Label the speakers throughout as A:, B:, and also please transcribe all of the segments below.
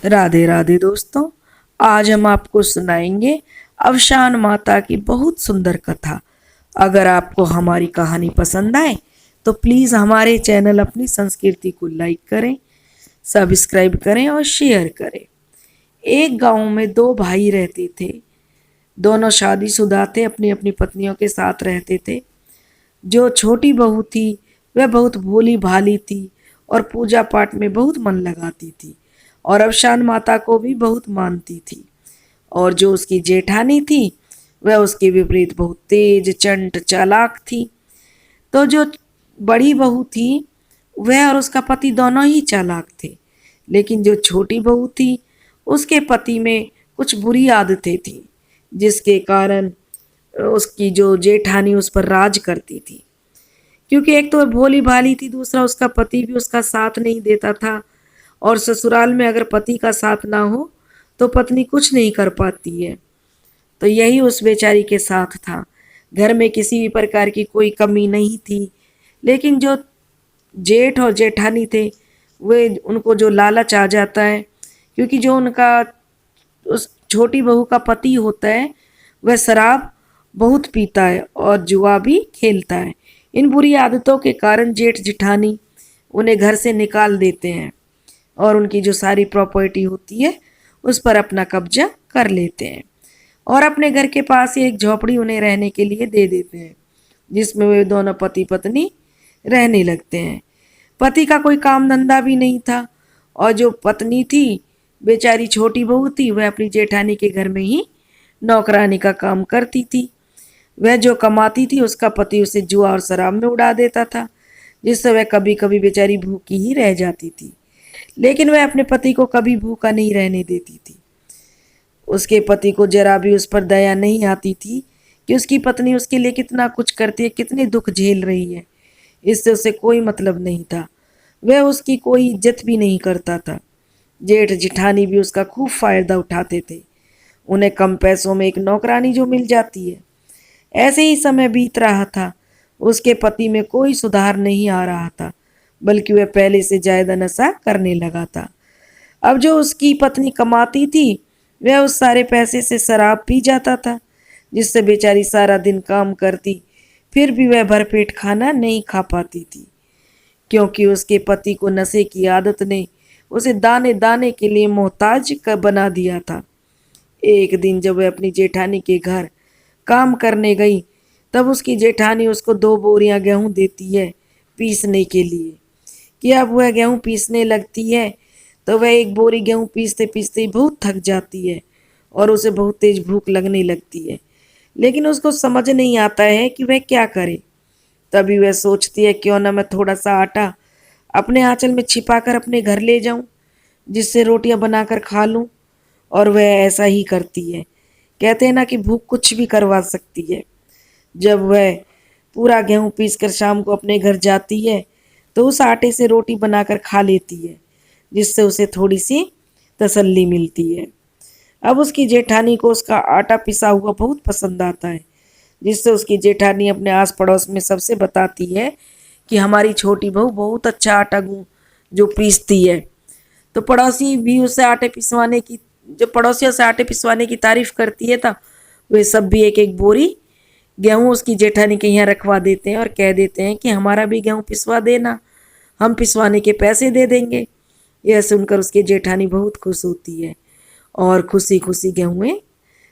A: राधे राधे दोस्तों। आज हम आपको सुनाएंगे अवशान माता की बहुत सुंदर कथा। अगर आपको हमारी कहानी पसंद आए तो प्लीज़ हमारे चैनल अपनी संस्कृति को लाइक करें, सब्सक्राइब करें और शेयर करें। एक गांव में दो भाई रहते थे। दोनों शादीशुदा थे, अपनी अपनी पत्नियों के साथ रहते थे। जो छोटी बहू थी वह बहुत भोली भाली थी और पूजा पाठ में बहुत मन लगाती थी और अवशान माता को भी बहुत मानती थी। और जो उसकी जेठानी थी वह उसके विपरीत बहुत तेज, चंट, चालाक थी। तो जो बड़ी बहू थी वह और उसका पति दोनों ही चालाक थे, लेकिन जो छोटी बहू थी उसके पति में कुछ बुरी आदतें थी, जिसके कारण उसकी जो जेठानी उस पर राज करती थी। क्योंकि एक तो वह भोली भाली थी, दूसरा उसका पति भी उसका साथ नहीं देता था। और ससुराल में अगर पति का साथ ना हो तो पत्नी कुछ नहीं कर पाती है। तो यही उस बेचारी के साथ था। घर में किसी भी प्रकार की कोई कमी नहीं थी, लेकिन जो जेठ और जेठानी थे वे उनको जो लालच आ जाता है, क्योंकि जो उनका उस छोटी बहू का पति होता है वह शराब बहुत पीता है और जुआ भी खेलता है। इन बुरी आदतों के कारण जेठ जेठानी उन्हें घर से निकाल देते हैं और उनकी जो सारी प्रॉपर्टी होती है उस पर अपना कब्जा कर लेते हैं और अपने घर के पास ही एक झोपड़ी उन्हें रहने के लिए दे देते हैं, जिसमें वे दोनों पति पत्नी रहने लगते हैं। पति का कोई काम धंधा भी नहीं था और जो पत्नी थी, बेचारी छोटी बहू थी, वह अपनी जेठानी के घर में ही नौकरानी का काम करती थी। वह जो कमाती थी उसका पति उसे जुआ और शराब में उड़ा देता था, जिससे वह कभी कभी बेचारी भूखी ही रह जाती थी। लेकिन वह अपने पति को कभी भूखा नहीं रहने देती थी। उसके पति को जरा भी उस पर दया नहीं आती थी कि उसकी पत्नी उसके लिए कितना कुछ करती है, कितने दुख झेल रही है। इससे उसे कोई मतलब नहीं था। वह उसकी कोई इज्जत भी नहीं करता था। जेठ जिठानी भी उसका खूब फायदा उठाते थे। उन्हें कम पैसों में एक नौकरानी जो मिल जाती है। ऐसे ही समय बीत रहा था। उसके पति में कोई सुधार नहीं आ रहा था, बल्कि वह पहले से ज्यादा नशा करने लगा था। अब जो उसकी पत्नी कमाती थी वह उस सारे पैसे से शराब पी जाता था, जिससे बेचारी सारा दिन काम करती फिर भी वह भरपेट खाना नहीं खा पाती थी, क्योंकि उसके पति को नशे की आदत ने उसे दाने दाने के लिए मोहताज कर बना दिया था। एक दिन जब वह अपनी जेठानी के घर काम करने गई, तब उसकी जेठानी उसको 2 बोरियां गेहूं देती है पीसने के लिए। कि अब वह गेहूं पीसने लगती है तो वह एक बोरी गेहूं पीसते पीसते ही बहुत थक जाती है और उसे बहुत तेज भूख लगने लगती है, लेकिन उसको समझ नहीं आता है कि वह क्या करे। तभी वह सोचती है क्यों ना मैं थोड़ा सा आटा अपने आंचल में छिपाकर अपने घर ले जाऊं, जिससे रोटियां बनाकर खा लूं। और वह ऐसा ही करती है। कहते हैं ना कि भूख कुछ भी करवा सकती है। जब वह पूरा गेहूं पीसकर शाम को अपने घर जाती है तो उस आटे से रोटी बनाकर खा लेती है, जिससे उसे थोड़ी सी तसल्ली मिलती है। अब उसकी जेठानी को उसका आटा पिसा हुआ बहुत पसंद आता है, जिससे उसकी जेठानी अपने आस पड़ोस में सबसे बताती है कि हमारी छोटी बहू बहुत अच्छा आटा जो पीसती है। तो पड़ोसी भी उसे आटे पिसवाने की जो पड़ोसियों से आटे पिसवाने की तारीफ करती है, था वे सब भी एक एक बोरी गेहूं उसकी जेठानी के यहाँ रखवा देते हैं और कह देते हैं कि हमारा भी गेहूं पिसवा देना, हम पिसवाने के पैसे दे देंगे। यह सुनकर उसकी जेठानी बहुत खुश होती है और खुशी खुशी गेहूँ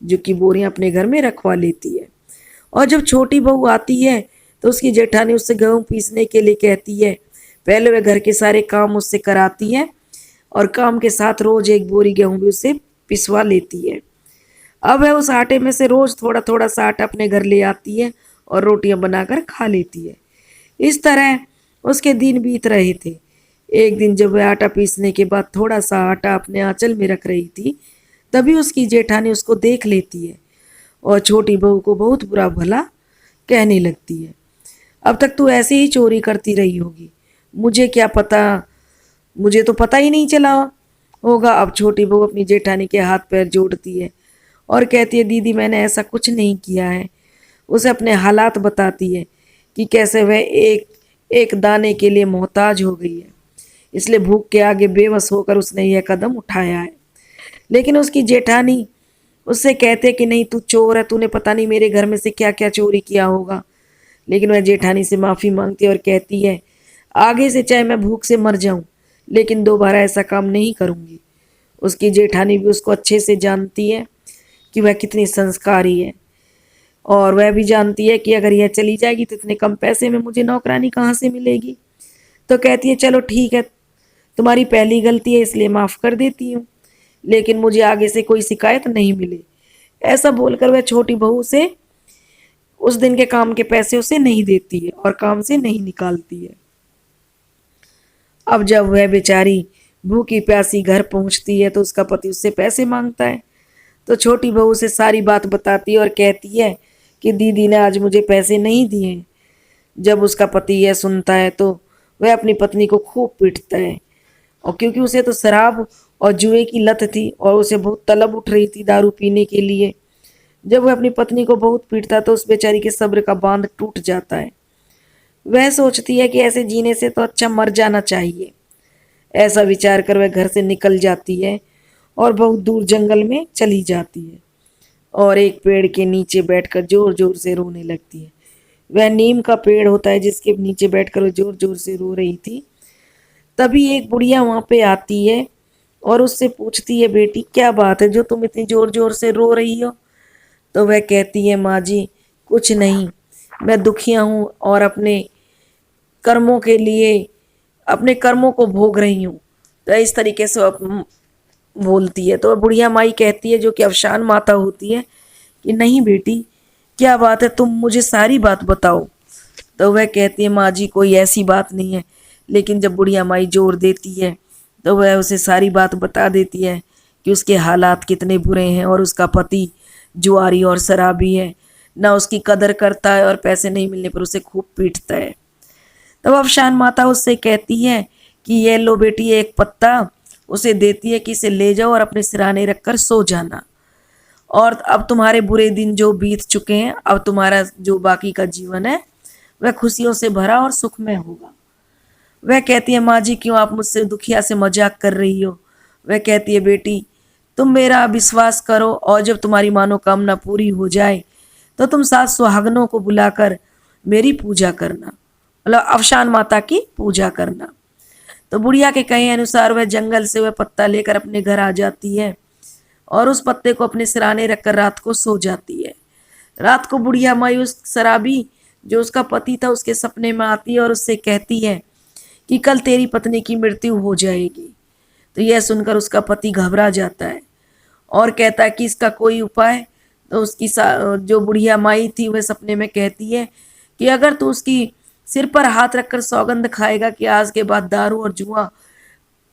A: जो कि बोरियां अपने घर में रखवा लेती है। और जब छोटी बहू आती है तो उसकी जेठानी उससे गेहूं पीसने के लिए कहती है। पहले वह घर के सारे काम उससे कराती है और काम के साथ रोज एक बोरी गेहूं भी उससे पिसवा लेती है। अब वह उस आटे में से रोज थोड़ा थोड़ा सा आटा अपने घर ले आती है और रोटियां बनाकर खा लेती है। इस तरह उसके दिन बीत रहे थे। एक दिन जब वह आटा पीसने के बाद थोड़ा सा आटा अपने आंचल में रख रही थी, तभी उसकी जेठानी उसको देख लेती है और छोटी बहू को बहुत बुरा भला कहने लगती है। अब तक तू ऐसे ही चोरी करती रही होगी, मुझे क्या पता, मुझे तो पता ही नहीं चला होगा। अब छोटी बहू अपनी जेठानी के हाथ पैर जोड़ती है और कहती है, दीदी मैंने ऐसा कुछ नहीं किया है। उसे अपने हालात बताती है कि कैसे वह एक एक दाने के लिए मोहताज हो गई है। इसलिए भूख के आगे बेबस होकर उसने यह कदम उठाया है। लेकिन उसकी जेठानी उससे कहते कि नहीं, तू चोर है, तूने पता नहीं मेरे घर में से क्या क्या चोरी किया होगा। लेकिन वह जेठानी से माफ़ी मांगती है और कहती है, आगे से चाहे मैं भूख से मर जाऊं, लेकिन दोबारा ऐसा काम नहीं करूंगी। उसकी जेठानी भी उसको अच्छे से जानती है कि वह कितनी संस्कारी है, और वह भी जानती है कि अगर यह चली जाएगी तो इतने कम पैसे में मुझे नौकरानी कहाँ से मिलेगी। तो कहती है, चलो ठीक है, तुम्हारी पहली गलती है इसलिए माफ़ कर देती हूँ, लेकिन मुझे आगे से कोई शिकायत नहीं मिले। ऐसा बोलकर वह छोटी बहू से उस दिन के काम के पैसे उसे नहीं देती है और काम से नहीं निकालती है। अब जब वह बेचारी भूखी प्यासी घर पहुंचती है तो उसका पति उससे पैसे मांगता है। तो छोटी बहू से सारी बात बताती है और कहती है कि दीदी ने आज मुझे पैसे नहीं दिए। जब उसका पति यह सुनता है तो वह अपनी पत्नी को खूब पीटता है, और क्योंकि उसे तो शराब और जुए की लत थी और उसे बहुत तलब उठ रही थी दारू पीने के लिए। जब वह अपनी पत्नी को बहुत पीटता तो उस बेचारी के सब्र का बांध टूट जाता है। वह सोचती है कि ऐसे जीने से तो अच्छा मर जाना चाहिए। ऐसा विचार कर वह घर से निकल जाती है और बहुत दूर जंगल में चली जाती है और एक पेड़ के नीचे बैठकर जोर जोर से रोने लगती है। वह नीम का पेड़ होता है जिसके नीचे बैठकर वह जोर जोर से रो रही थी। तभी एक बुढ़िया वहाँ पे आती है और उससे पूछती है, बेटी क्या बात है जो तुम इतनी जोर जोर से रो रही हो। तो वह कहती है, माँ जी कुछ नहीं, मैं दुखिया हूँ और अपने कर्मों को भोग रही हूँ। तो इस तरीके से बोलती है। तो वह बुढ़िया माई कहती है, जो कि अवसान माता होती है, कि नहीं बेटी क्या बात है, तुम मुझे सारी बात बताओ। तो वह कहती है, माँ जी कोई ऐसी बात नहीं है। लेकिन जब बुढ़िया माई जोर देती है तो वह उसे सारी बात बता देती है कि उसके हालात कितने बुरे हैं और उसका पति जुआरी और शराबी है, ना उसकी कदर करता है और पैसे नहीं मिलने पर उसे खूब पीटता है। तब अफशान माता उससे कहती है कि ये लो बेटी एक पत्ता, उसे देती है कि इसे ले जाओ और अपने सिराने रखकर सो जाना, और अब तुम्हारे बुरे दिन जो बीत चुके हैं, अब तुम्हारा जो बाकी का जीवन है वह खुशियों से भरा और सुखमय होगा। वह कहती है, माँ जी क्यों आप मुझसे दुखिया से मजाक कर रही हो। वह कहती है, बेटी तुम मेरा विश्वास करो और जब तुम्हारी मनोकामना पूरी हो जाए तो तुम 7 सुहागनों को बुलाकर मेरी पूजा करना, मतलब अवसान माता की पूजा करना। तो बुढ़िया के कहे अनुसार वह जंगल से वह पत्ता लेकर अपने घर आ जाती है और उस पत्ते को अपने सिराने रखकर रात को सो जाती है। रात को बुढ़िया माई उस शराबी जो उसका पति था उसके सपने में आती है और उससे कहती है कि कल तेरी पत्नी की मृत्यु हो जाएगी। तो यह सुनकर उसका पति घबरा जाता है और कहता है कि इसका कोई उपाय। तो उसकी जो बुढ़िया माई थी वह सपने में कहती है कि अगर तू उसकी सिर पर हाथ रखकर सौगंध खाएगा कि आज के बाद दारू और जुआ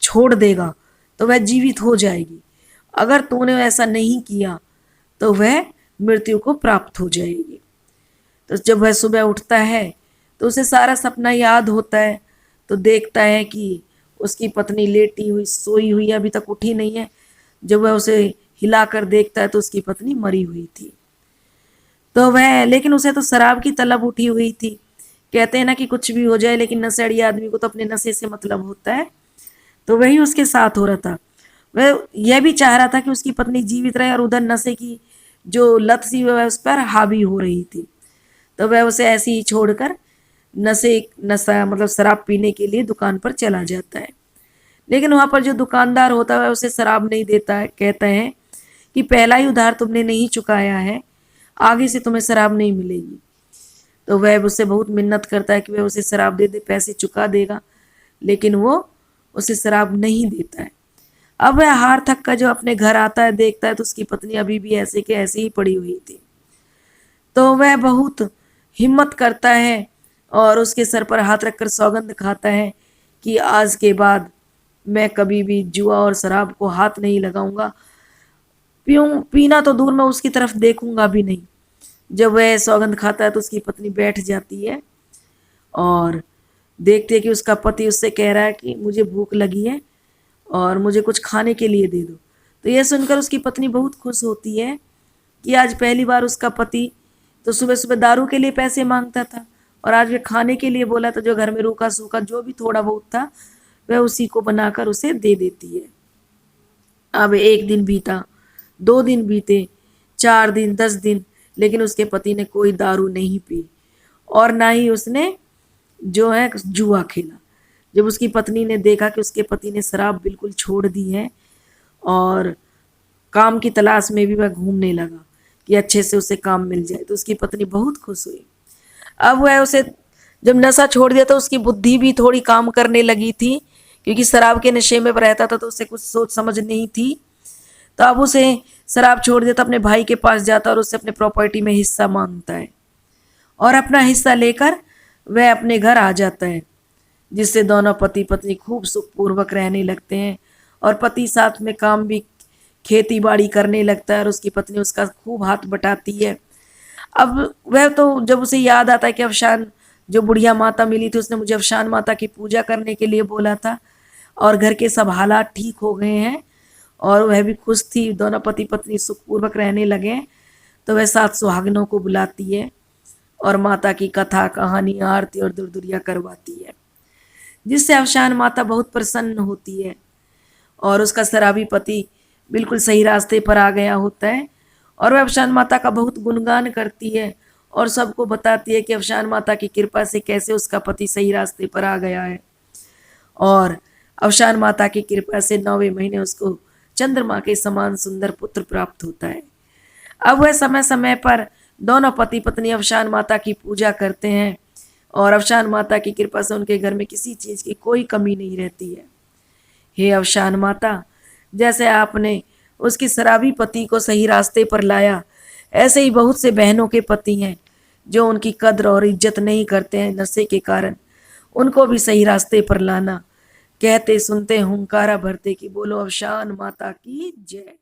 A: छोड़ देगा तो वह जीवित हो जाएगी, अगर तूने ऐसा नहीं किया तो वह मृत्यु को प्राप्त हो जाएगी। तो जब वह सुबह उठता है तो उसे सारा सपना याद होता है। तो देखता है कि उसकी पत्नी लेटी हुई सोई हुई अभी तक उठी नहीं है। जब वह उसे हिलाकर देखता है तो उसकी पत्नी मरी हुई थी। तो वह, लेकिन उसे तो शराब की तलब उठी हुई थी। कहते हैं ना कि कुछ भी हो जाए लेकिन नशेड़ी आदमी को तो अपने नशे से मतलब होता है। तो वही उसके साथ हो रहा था। वह यह भी चाह रहा था कि उसकी पत्नी जीवित रहे और उधर नशे की जो लत थी वह उस पर हावी हो रही थी। तो वह उसे ऐसे ही छोड़कर नशा मतलब शराब पीने के लिए दुकान पर चला जाता है। लेकिन वहाँ पर जो दुकानदार होता है उसे शराब नहीं देता है। कहते हैं कि पहला ही उधार तुमने नहीं चुकाया है, आगे से तुम्हें शराब नहीं मिलेगी। तो वह उससे बहुत मिन्नत करता है कि वह उसे शराब दे दे, पैसे चुका देगा, लेकिन वो उसे शराब नहीं देता है। अब वह हार थक कर जो अपने घर आता है देखता है तो उसकी पत्नी अभी भी ऐसे के ऐसे ही पड़ी हुई थी। तो वह बहुत हिम्मत करता है और उसके सर पर हाथ रखकर सौगंध खाता है कि आज के बाद मैं कभी भी जुआ और शराब को हाथ नहीं लगाऊंगा, पीना तो दूर मैं उसकी तरफ देखूंगा भी नहीं। जब वह सौगंध खाता है तो उसकी पत्नी बैठ जाती है और देखती है कि उसका पति उससे कह रहा है कि मुझे भूख लगी है और मुझे कुछ खाने के लिए दे दो। तो यह सुनकर उसकी पत्नी बहुत खुश होती है कि आज पहली बार उसका पति तो सुबह सुबह दारू के लिए पैसे मांगता था और आज वे खाने के लिए बोला, तो जो घर में रूखा सूखा जो भी थोड़ा बहुत था वह उसी को बनाकर उसे दे देती है। अब एक दिन बीता, 2 दिन बीते, 4 दिन, 10 दिन, लेकिन उसके पति ने कोई दारू नहीं पी और ना ही उसने जो है जुआ खेला। जब उसकी पत्नी ने देखा कि उसके पति ने शराब बिल्कुल छोड़ दी है और काम की तलाश में भी वह घूमने लगा कि अच्छे से उसे काम मिल जाए, तो उसकी पत्नी बहुत खुश हुई। अब वह उसे जब नशा छोड़ दिया तो उसकी बुद्धि भी थोड़ी काम करने लगी थी, क्योंकि शराब के नशे में रहता था तो उसे कुछ सोच समझ नहीं थी। तो अब उसे शराब छोड़ दिया तो अपने भाई के पास जाता है और उससे अपने प्रॉपर्टी में हिस्सा मांगता है और अपना हिस्सा लेकर वह अपने घर आ जाता है, जिससे दोनों पति पत्नी खूब सुखपूर्वक रहने लगते हैं और पति साथ में काम भी खेती बाड़ी करने लगता है और उसकी पत्नी उसका खूब हाथ बटाती है। अब वह तो जब उसे याद आता है कि अवशान जो बुढ़िया माता मिली थी उसने मुझे अवशान माता की पूजा करने के लिए बोला था और घर के सब हालात ठीक हो गए हैं और वह भी खुश थी, दोनों पति पत्नी सुखपूर्वक रहने लगे, तो वह 7 सुहागनों को बुलाती है और माता की कथा कहानी आरती और दुर्दुरिया करवाती है, जिससे अवशान माता बहुत प्रसन्न होती है और उसका शराबी पति बिल्कुल सही रास्ते पर आ गया होता है और वह अवशान माता का बहुत गुणगान करती है और सबको बताती है कि अवशान माता की कृपा से कैसे उसका पति सही रास्ते पर आ गया है और अवशान माता की कृपा से 9वें महीने उसको चंद्रमा के समान सुंदर पुत्र प्राप्त होता है। अब वह समय समय पर दोनों पति पत्नी अवशान माता की पूजा करते हैं और अवशान माता की कृपा से उनके घर में किसी चीज़ की कोई कमी नहीं रहती है। हे अवशान माता, जैसे आपने उसकी शराबी पति को सही रास्ते पर लाया, ऐसे ही बहुत से बहनों के पति हैं जो उनकी कद्र और इज्जत नहीं करते हैं नशे के कारण, उनको भी सही रास्ते पर लाना। कहते सुनते हुंकारा भरते कि बोलो अवशान माता की जय।